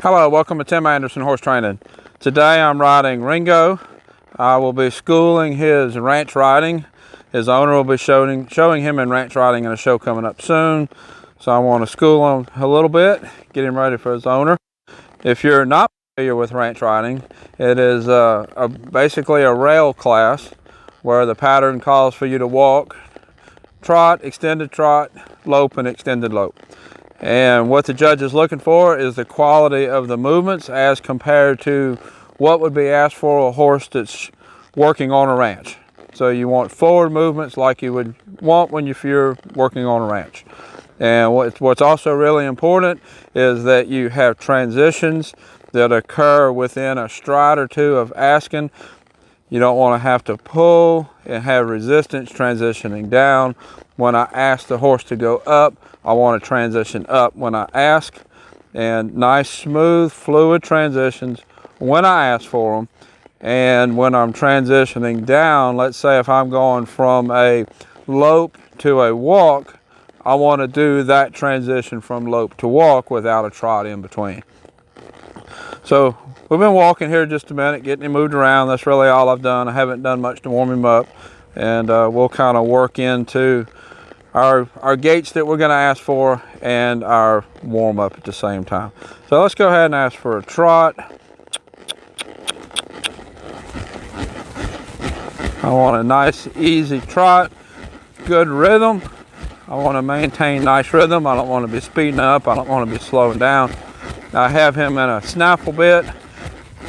Hello, welcome to Tim Anderson Horse Training. Today I'm riding Ringo. I will be schooling his ranch riding. His owner will be showing him in ranch riding in a show coming up soon. So I want to school him a little bit, get him ready for his owner. If you're not familiar with ranch riding, it is basically a rail class where the pattern calls for you to walk, trot, lope, and extended lope. And what the judge is looking for is the quality of the movements as compared to what would be asked for a horse that's working on a ranch. So you want forward movements like you would want when you're working on a ranch. And what's also really important is that you have transitions that occur within a stride or two of asking. You don't want to have to pull and have resistance transitioning down. When I ask the horse to go up, I want to transition up when I ask, and nice, smooth, fluid transitions when I ask for them. And when I'm transitioning down, let's say if I'm going from a lope to a walk, I want to do that transition from lope to walk without a trot in between. So we've been walking here just a minute, getting him moved around. That's really all I've done. I haven't done much to warm him up, and we'll kind of work into our gaits that we're going to ask for and our warm up at the same time. So let's go ahead and ask for a trot. I want a nice easy trot, good rhythm. I want to maintain nice rhythm. I don't want to be speeding up. I don't want to be slowing down. I have him in a snaffle bit.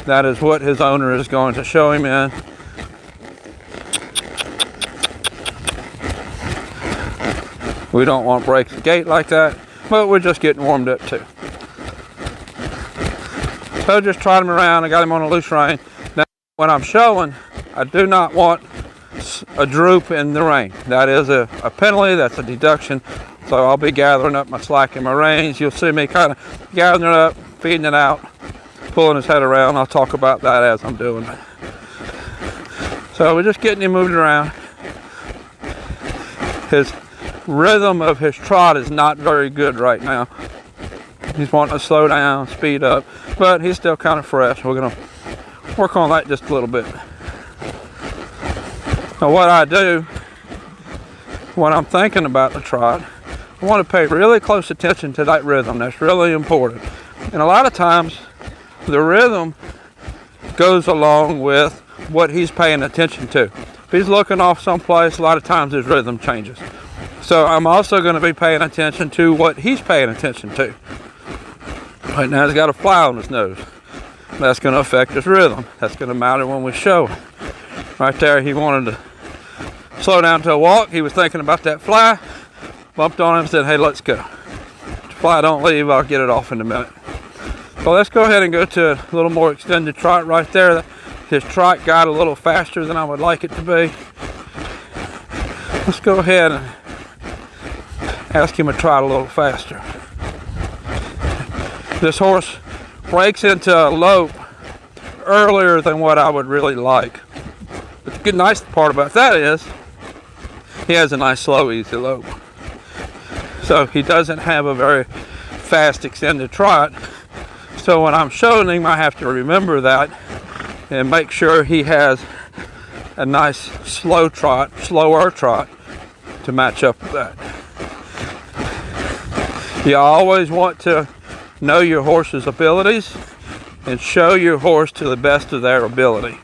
That is what his owner is going to show him in. We don't want to break the gait like that, but we're just getting warmed up too. So just trot him around. I got him on a loose rein. Now, when I'm showing, I do not want a droop in the rein. That is a penalty. That's a deduction. So I'll be gathering up my slack in my reins. You'll see me kind of gathering it up, feeding it out, pulling his head around. I'll talk about that as I'm doing it. So we're just getting him moved around. His rhythm of his trot is not very good right now. He's wanting to slow down, speed up, but he's still kind of fresh. We're going to work on that just a little bit. Now what I do when I'm thinking about the trot, I want to pay really close attention to that rhythm. That's really important. And a lot of times the rhythm goes along with what he's paying attention to. If he's looking off someplace, a lot of times his rhythm changes. So I'm also going to be paying attention to what he's paying attention to. Right now he's got a fly on his nose. That's going to affect his rhythm. That's going to matter when we show him. Right there he wanted to slow down to a walk. He was thinking about that fly. Bumped on him and said, hey, let's go. If the fly don't leave, I'll get it off in a minute. So let's go ahead and go to a little more extended trot right there. His trot got a little faster than I would like it to be. Let's go ahead and ask him to trot a little faster. This horse breaks into a lope earlier than what I would really like. But the good nice part about that is he has a nice slow easy lope. So he doesn't have a very fast extended trot. So when I'm showing him, I have to remember that and make sure he has a nice slower trot to match up with that. You always want to know your horse's abilities and show your horse to the best of their ability.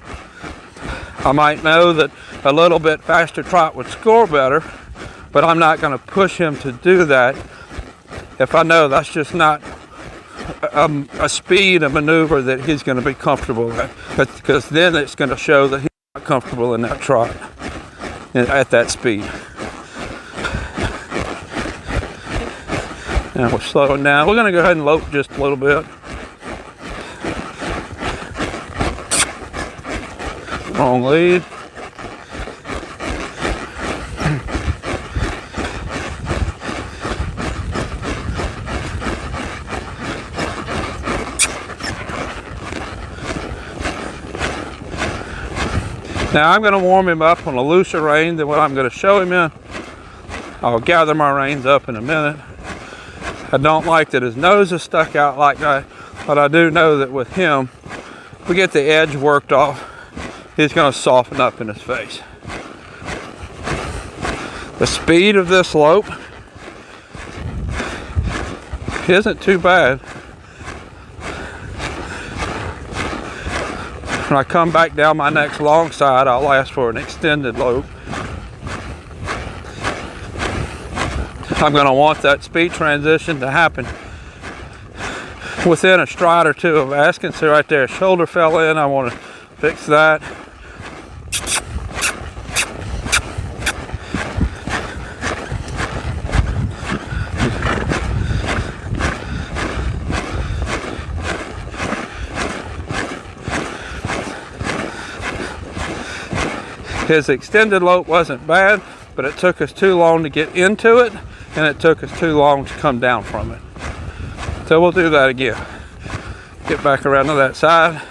I might know that a little bit faster trot would score better, but I'm not going to push him to do that if I know that's just not a speed, a maneuver that he's going to be comfortable at. Because then it's going to show that he's not comfortable in that trot at that speed. Now we're slowing down. We're going to go ahead and lope just a little bit. Wrong lead. Now I'm going to warm him up on a looser rein than what I'm going to show him in. I'll gather my reins up in a minute. I don't like that his nose is stuck out like that, but I do know that with him, if we get the edge worked off, he's going to soften up in his face. The speed of this Lope isn't too bad. When I come back down my next long side, I'll ask for an extended Lope. I'm going to want that speed transition to happen within a stride or two of asking. See right there, shoulder fell in. I want to fix that. His extended Lope wasn't bad, but it took us too long to get into it, and it took us too long to come down from it. So we'll do that again. Get back around to that side.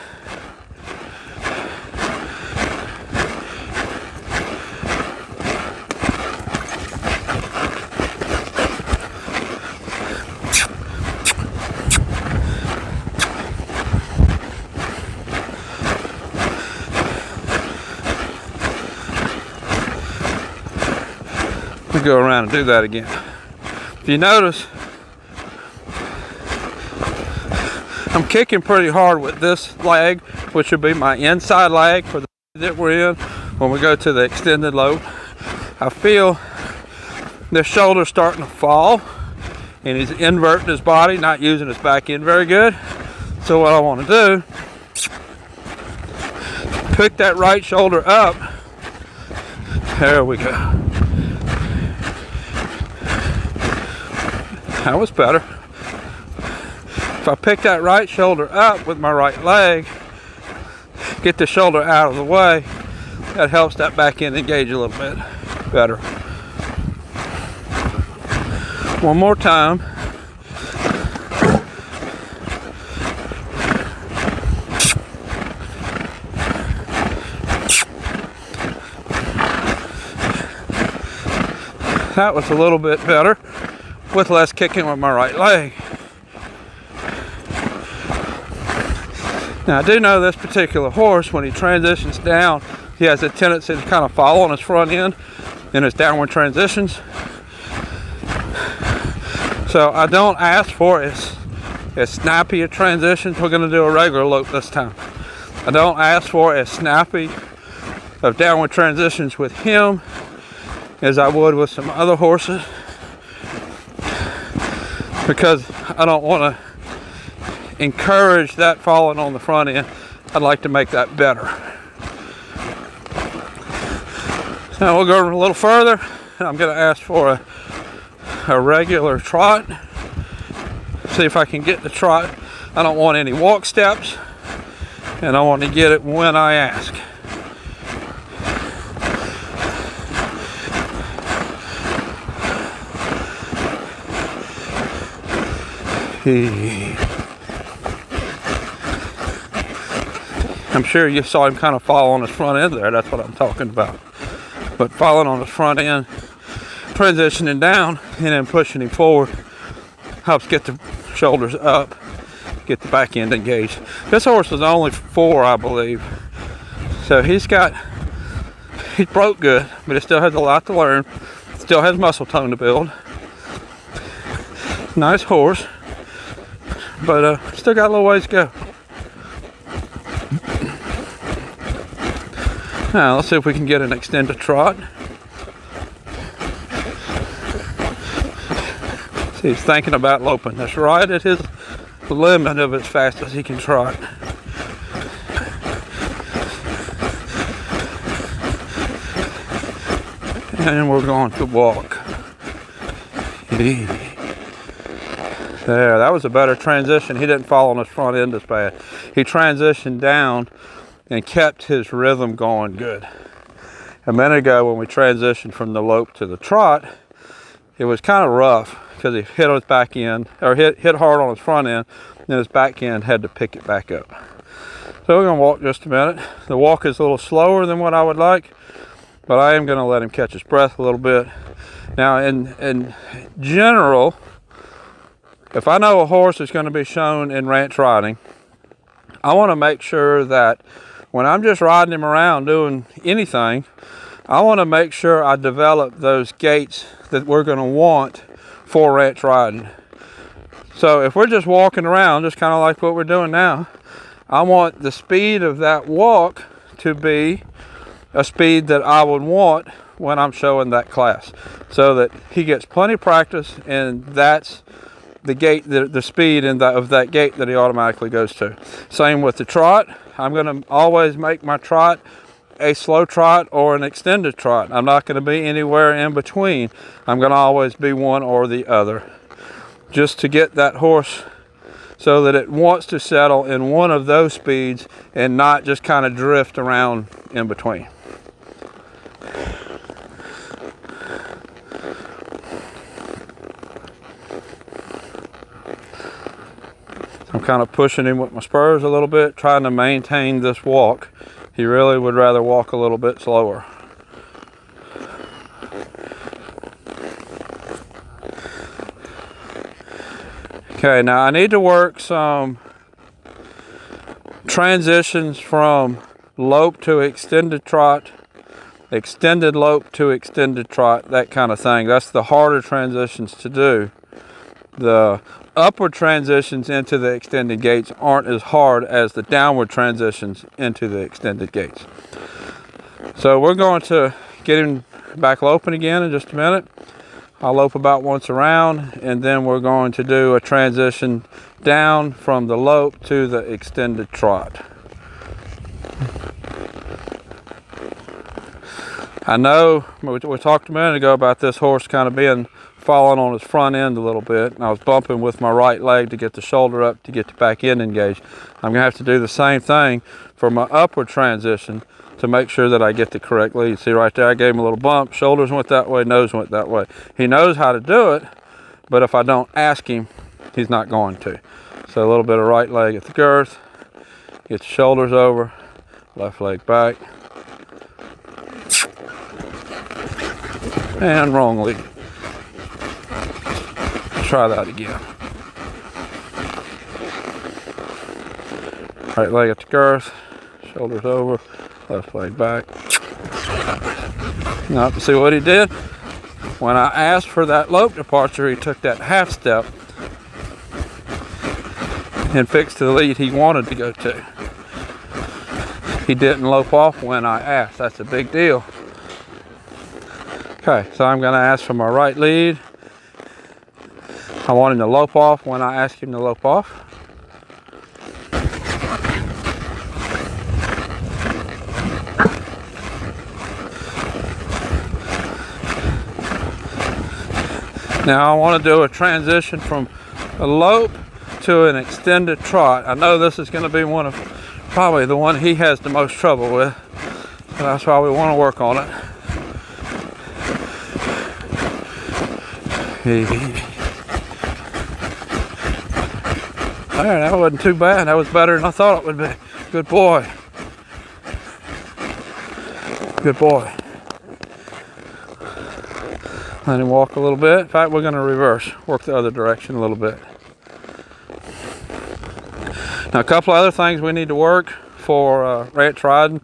Go around and do that again. If you notice, I'm kicking pretty hard with this leg, which would be my inside leg for the that we're in. When we go to the extended Lope, I feel the shoulder starting to fall, and he's inverting his body, not using his back end very good. So what I want to do, pick that right shoulder up. There we go. That was better. If I pick that right shoulder up with my right leg, get the shoulder out of the way, that helps that back end engage a little bit better. One more time. That was a little bit better, with less kicking with my right leg. Now I do know this particular horse, when he transitions down, he has a tendency to kind of fall on his front end in his downward transitions. So I don't ask for as snappy a transitions. We're going to do a regular Lope this time. I don't ask for as snappy of downward transitions with him as I would with some other horses, because I don't want to encourage that falling on the front end. I'd like to make that better. Now we'll go a little further, and I'm going to ask for a regular trot. See if I can get the trot. I don't want any walk steps, and I want to get it when I ask. I'm sure you saw him kind of fall on his front end there. That's what I'm talking about. But falling on his front end, transitioning down, and then pushing him forward helps get the shoulders up, get the back end engaged. This horse is only 4, I believe. So he's broke good, but he still has a lot to learn. Still has muscle tone to build. Nice horse, but still got a little ways to go. Now let's see if we can get an extended trot. See, he's thinking about loping. That's right at his limit of as fast as he can trot. And we're going to walk. There, that was a better transition. He didn't fall on his front end as bad. He transitioned down and kept his rhythm going good. A minute ago when we transitioned from the lope to the trot, it was kind of rough because he hit on his back end, or hit hard on his front end, and then his back end had to pick it back up. So we're gonna walk just a minute. The walk is a little slower than what I would like, but I am gonna let him catch his breath a little bit. Now in general, if I know a horse is going to be shown in ranch riding, I want to make sure that when I'm just riding him around doing anything, I want to make sure I develop those gaits that we're going to want for ranch riding. So if we're just walking around, just kind of like what we're doing now, I want the speed of that walk to be a speed that I would want when I'm showing that class, so that he gets plenty of practice, and that's the gait, the speed of that gait that he automatically goes to. Same with the trot. I'm going to always make my trot a slow trot or an extended trot. I'm not going to be anywhere in between. I'm going to always be one or the other, just to get that horse so that it wants to settle in one of those speeds and not just kind of drift around in between. I'm kind of pushing him with my spurs a little bit, trying to maintain this walk. He really would rather walk a little bit slower. Okay, now I need to work some transitions from lope to extended trot, extended lope to extended trot, that kind of thing. That's the harder transitions to do. The upward transitions into the extended gaits aren't as hard as the downward transitions into the extended gaits. So we're going to get him back loping again in just a minute. I'll lope about once around, and then we're going to do a transition down from the lope to the extended trot. I know we talked a minute ago about this horse kind of falling on his front end a little bit, and I was bumping with my right leg to get the shoulder up to get the back end engaged. I'm going to have to do the same thing for my upward transition to make sure that I get the correct lead. See right there, I gave him a little bump, shoulders went that way, nose went that way. He knows how to do it, but if I don't ask him, he's not going to. So a little bit of right leg at the girth, get the shoulders over, left leg back, and wrong lead. Try that again. Right leg at the girth, shoulders over, left leg back. Now, see what he did? When I asked for that lope departure, he took that half step and fixed the lead he wanted to go to. He didn't lope off when I asked. That's a big deal. Okay, so I'm going to ask for my right lead. I want him to lope off when I ask him to lope off. Now I want to do a transition from a lope to an extended trot. I know this is going to be probably the one he has the most trouble with, and that's why we want to work on it. There, that wasn't too bad. That was better than I thought it would be. Good boy. Good boy. Let him walk a little bit. In fact, we're going to reverse. Work the other direction a little bit. Now, a couple of other things we need to work for ranch riding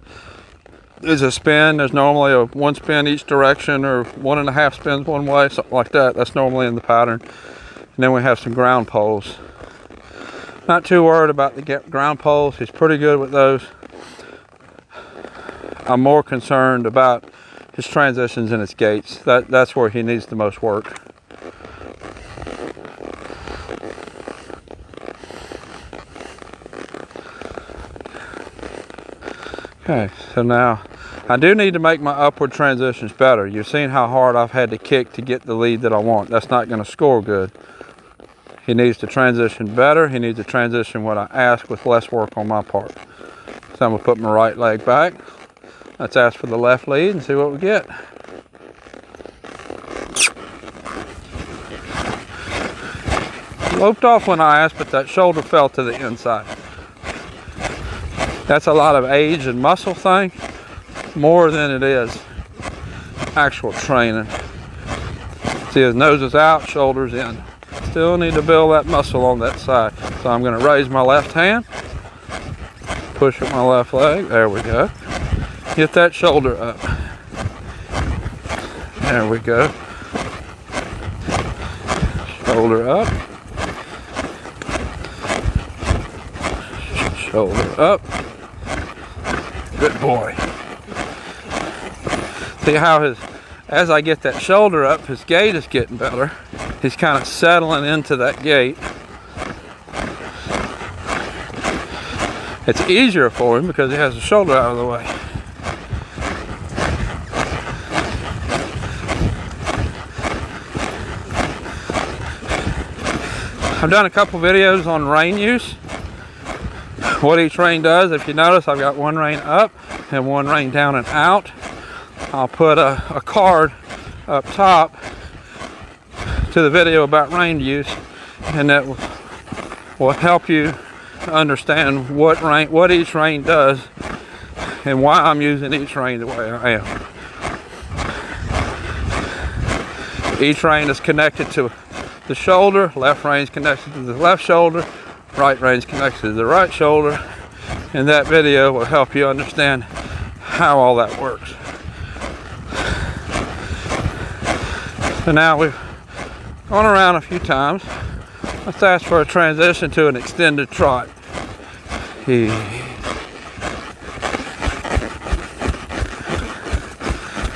is a spin. There's normally a one spin each direction, or 1.5 spins one way, something like that. That's normally in the pattern. And then we have some ground poles. Not too worried about the ground poles. He's pretty good with those. I'm more concerned about his transitions and his gaits. That's where he needs the most work. Okay, so now I do need to make my upward transitions better. You've seen how hard I've had to kick to get the lead that I want. That's not going to score good. He needs to transition better. He needs to transition what I ask with less work on my part. So I'm going to put my right leg back. Let's ask for the left lead and see what we get. Loped off when I asked, but that shoulder fell to the inside. That's a lot of age and muscle thing, more than it is actual training. See, his nose is out, shoulders in. Still need to build that muscle on that side. So I'm going to raise my left hand, push up my left leg. There we go. Get that shoulder up. There we go. Shoulder up. Shoulder up. Good boy. See how as I get that shoulder up, his gait is getting better. He's kind of settling into that gait. It's easier for him because he has the shoulder out of the way. I've done a couple videos on rein use, what each rein does. If you notice, I've got one rein up and one rein down and out. I'll put a card up top to the video about rein use, and that will help you understand what each rein does and why I'm using each rein the way I am. Each rein is connected to the shoulder. Left rein is connected to the left shoulder. Right rein is connected to the right shoulder. And that video will help you understand how all that works. So now we've gone around a few times. Let's ask for a transition to an extended trot.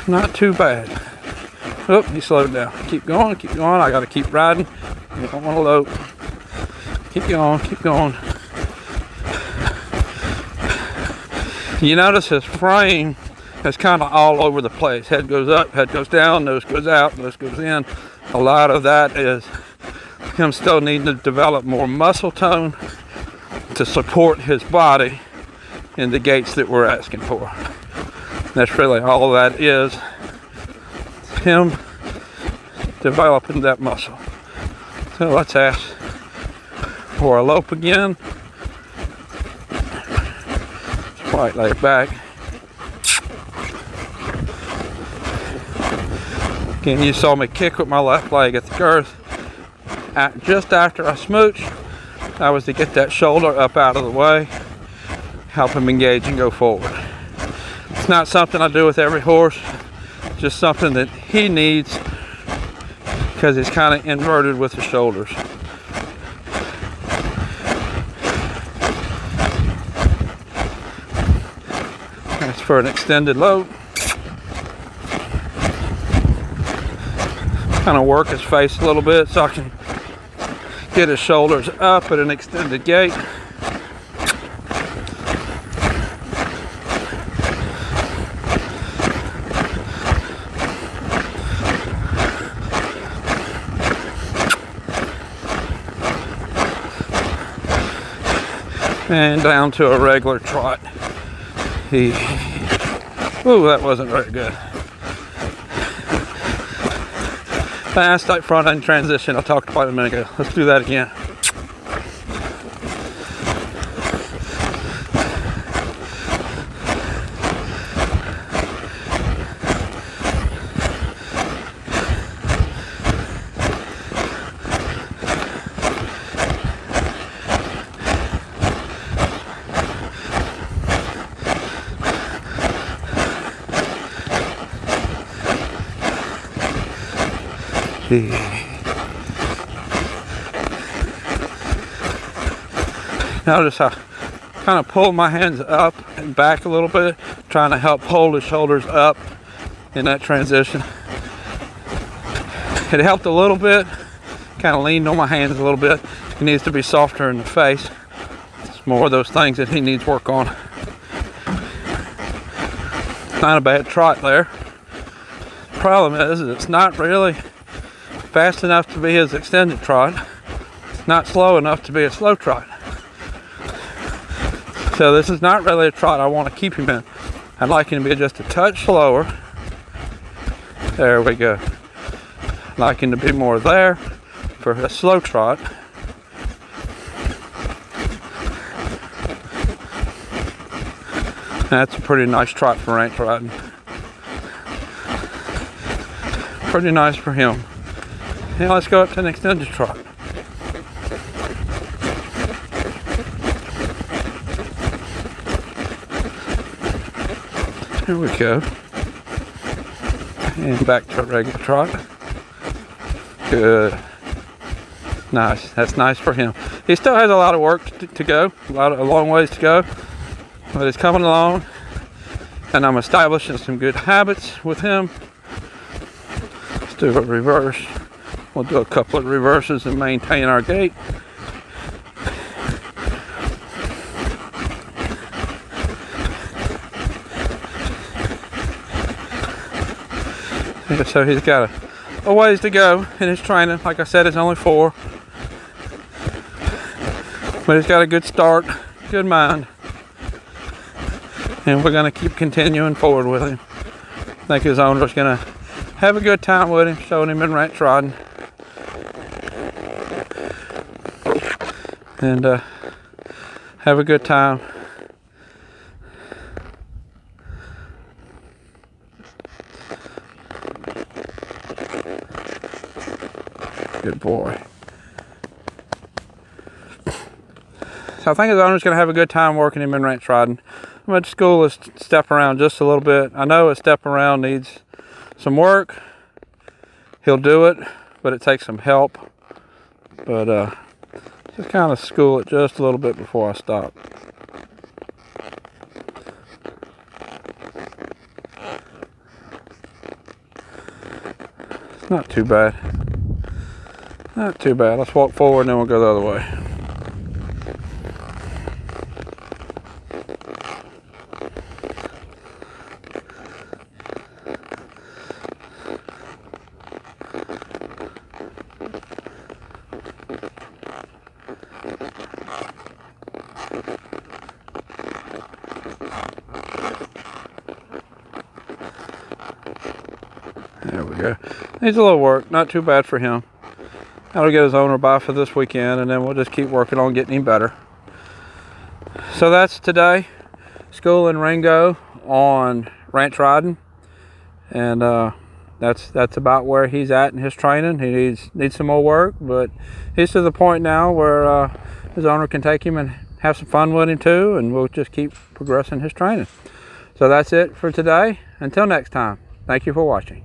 Not too bad. Oh, he slowed down. Keep going, keep going. I got to keep riding. You don't want to lope. Keep going, keep going. You notice his frame is kind of all over the place. Head goes up, head goes down, nose goes out, nose goes in. A lot of that is him still needing to develop more muscle tone to support his body in the gaits that we're asking for. That's really all that is. Him developing that muscle. So let's ask for a lope again. Right leg back. Again, you saw me kick with my left leg at the girth. Just after I smooch, that was to get that shoulder up out of the way, help him engage and go forward. It's not something I do with every horse, just something that he needs because he's kind of inverted with the shoulders. That's for an extended lope. Kind of work his face a little bit so I can get his shoulders up at an extended gait. And down to a regular trot. Ooh, that wasn't very good. Fast, tight front end transition I talked about a minute ago. Let's do that again. Notice I kind of pull my hands up and back a little bit, trying to help hold his shoulders up in that transition. It helped a little bit, kind of leaned on my hands a little bit. He needs to be softer in the face. It's more of those things that he needs work on. Not a bad trot there. Problem is it's not really fast enough to be his extended trot. It's not slow enough to be a slow trot. So this is not really a trot I want to keep him in. I'd like him to be just a touch slower. There we go. I'd like him to be more there for a slow trot. That's a pretty nice trot for ranch riding. Pretty nice for him. Now let's go up to an extended trot. There we go. And back to a regular trot. Good. Nice. That's nice for him. He still has a lot of work to go, a long ways to go, but he's coming along, and I'm establishing some good habits with him. Let's do a reverse. We'll do a couple of reverses and maintain our gait. Yeah, so he's got a ways to go in his training. Like I said, it's only 4. But he's got a good start, good mind. And we're going to keep continuing forward with him. I think his owner's going to have a good time with him, showing him in ranch riding. And have a good time. Good boy. So I think his owner's going to have a good time working him in ranch riding. I'm at school is step around just a little bit. I know a step around needs some work. He'll do it, but it takes some help. But just kind of school it just a little bit before I stop. It's not too bad. Not too bad. Let's walk forward and then we'll go the other way. There we go. Needs a little work. Not too bad for him. That'll get his owner by for this weekend, and then we'll just keep working on getting him better. So that's today. School and Ringo on ranch riding, and that's about where he's at in his training. He needs some more work, but he's to the point now where his owner can take him and have some fun with him too, and we'll just keep progressing his training. So that's it for today. Until next time, thank you for watching.